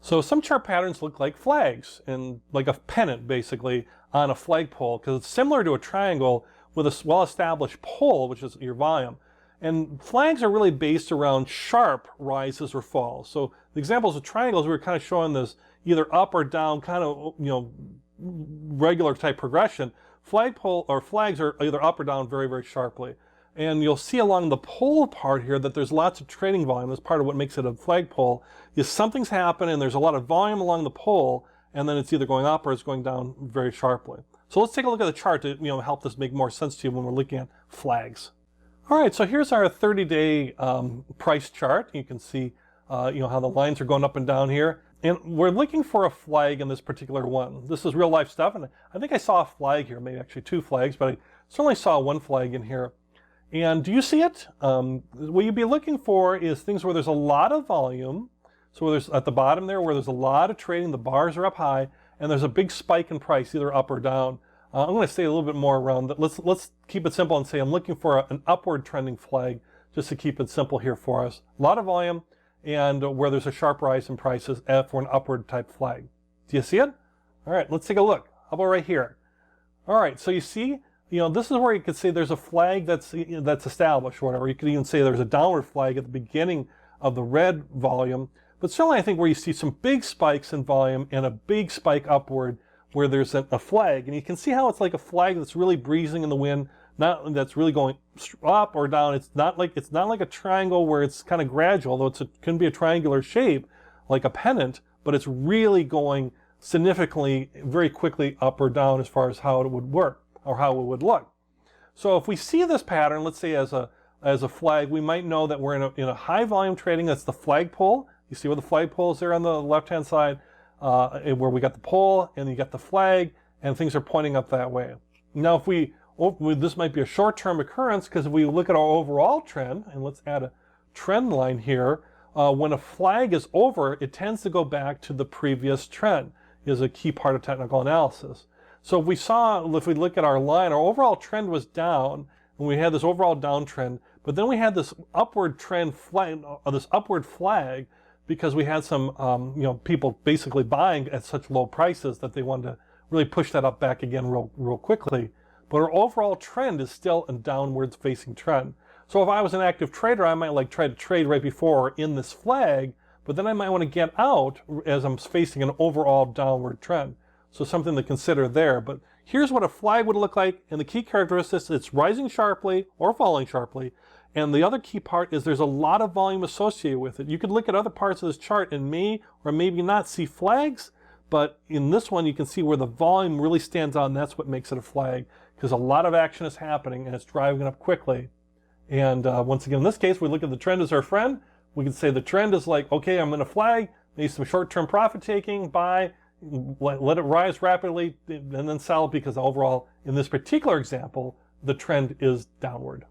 So some chart patterns look like flags and like a pennant basically on a flagpole because it's similar to a triangle with a well-established pole, which is your volume. And flags are really based around sharp rises or falls. So the examples of triangles, we were kind of showing this either up or down, kind of, regular type progression. Flagpole or flags are either up or down very, very sharply. And you'll see along the pole part here that there's lots of trading volume. That's part of what makes it a flagpole. Is something's happening, and there's a lot of volume along the pole, and then it's either going up or it's going down very sharply. So let's take a look at the chart to help this make more sense to you when we're looking at flags. All right, so here's our 30-day price chart. You can see how the lines are going up and down here. And we're looking for a flag in this particular one. This is real life stuff, and I think I saw a flag here, maybe actually two flags, but I certainly saw one flag in here. And do you see it? What you'd be looking for is things where there's a lot of volume. So where there's at the bottom there, where there's a lot of trading, the bars are up high, and there's a big spike in price, either up or down. I'm going to say a little bit more around that. Let's keep it simple and say I'm looking for an upward trending flag, just to keep it simple here for us. A lot of volume, and where there's a sharp rise in prices for an upward type flag. Do you see it? All right, let's take a look. How about right here? All right, so you see, this is where you could say there's a flag that's established, or whatever. You could even say there's a downward flag at the beginning of the red volume. But certainly I think where you see some big spikes in volume and a big spike upward where there's a flag. And you can see how it's like a flag that's really breezing in the wind, not that's really going up or down. It's not like a triangle where it's kind of gradual, though it can be a triangular shape like a pennant, but it's really going significantly, very quickly up or down as far as how it would work or how it would look. So if we see this pattern, let's say as a flag, we might know that we're in a high volume trading. That's the flagpole. You see where the flagpole is there on the left-hand side, where we got the pole and you got the flag, and things are pointing up that way. Now, this might be a short-term occurrence, because if we look at our overall trend, and let's add a trend line here, when a flag is over, it tends to go back to the previous trend, is a key part of technical analysis. So if we look at our line, our overall trend was down, and we had this overall downtrend, but then we had this upward trend flag, this upward flag, because we had some people basically buying at such low prices that they wanted to really push that up back again real quickly. But our overall trend is still a downwards facing trend. So if I was an active trader, I might try to trade right before in this flag, but then I might want to get out as I'm facing an overall downward trend. So something to consider there. But here's what a flag would look like, and the key characteristics: it's rising sharply or falling sharply. And the other key part is there's a lot of volume associated with it. You could look at other parts of this chart and may or maybe not see flags, but in this one you can see where the volume really stands out, and that's what makes it a flag, because a lot of action is happening and it's driving it up quickly. And once again, in this case, we look at the trend as our friend. We can say the trend is like, okay, I'm in a flag, maybe some short-term profit taking, buy, let it rise rapidly, and then sell, because overall, in this particular example, the trend is downward.